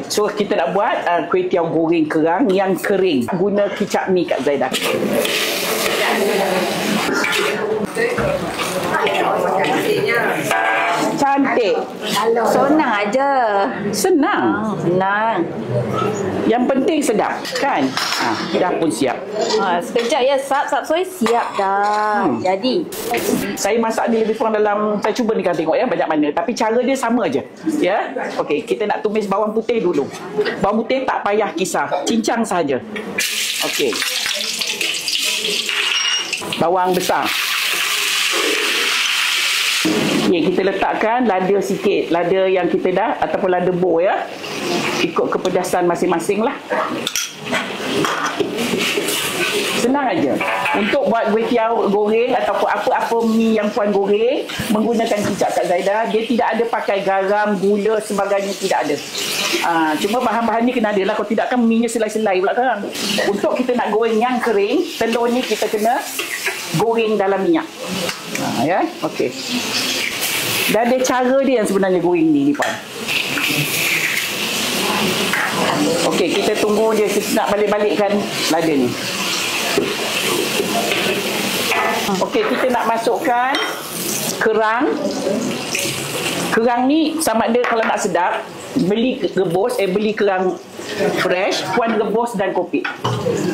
So kita nak buat kuih tiaw goreng kerang yang kering. Guna kicap mi Kak Zaidah. Cantik. Senang aja. Senang. Senang. Yang penting sedap, kan? Dah pun siap. Sekejap ya, sap soy siap dah. Jadi. Saya masak ni lebih kurang dalam, saya cuba ni kan tengok ya banyak mana. Tapi cara dia sama aja. Ya. Okey, kita nak tumis bawang putih dulu. Bawang putih tak payah kisar, cincang saja. Okey. Bawang besar. Okay, kita letakkan lada sikit. Lada yang kita dah, ataupun lada bo ya. Ikut kepedasan masing-masing lah. Senang aja. Untuk buat kuih tiaw goreng ataupun apa-apa mi yang puan goreng, menggunakan kicap Kak Zaidah, dia tidak ada pakai garam, gula, sebagainya, tidak ada. Cuma bahan-bahan ni kena ada lah. Kalau tidak kan mi-nya selai-selai pula kan. Untuk kita nak goreng yang kering, telur ni kita kena goreng dalam minyak. Ya, okey. Dan ada cara dia yang sebenarnya goreng ni puan. Okey, kita tunggu dia, kita nak balik-balikkan lada ni. Okey, kita nak masukkan kerang. Kerang ni sama ada kalau nak sedap, beli kerang fresh, puan rebus dan kopi.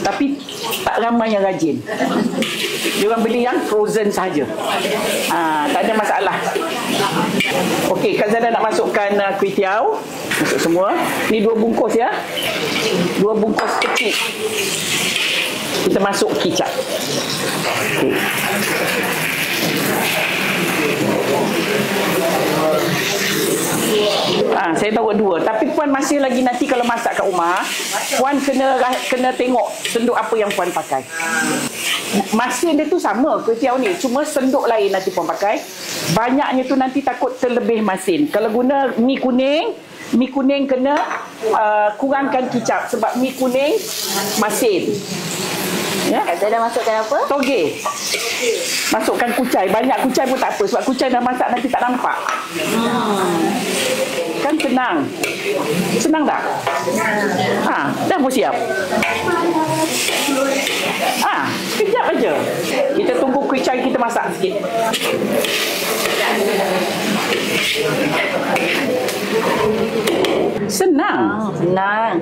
Tapi tak ramai yang rajin. Dia orang beli yang frozen saja. Tak ada masalah. Okey, Kak Zaidah nak masukkan kuih tiaw. Masuk semua. Ni 2 bungkus ya. 2 bungkus kecil. Kita masuk kicap. Okay. Saya tahu 2. Tapi puan masih lagi nanti kalau masak kat rumah, puan kena tengok senduk apa yang puan pakai. Masin dia tu sama kuih tiaw ni, cuma senduk lain nanti puan pakai. Banyaknya tu nanti takut terlebih masin. Kalau guna mi kuning kena kurangkan kicap sebab mi kuning masin. Ya, Kak Zaidah masukkan apa? Toge. Masukkan kucai. Banyak kucai pun tak apa sebab kucai dah masak nanti tak nampak. Kan senang. Senang tak? Dah pun siap. Sekejap aja. Kita tunggu kucai kita masak sikit. Senang. Senang.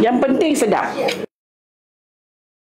Yang penting sedap.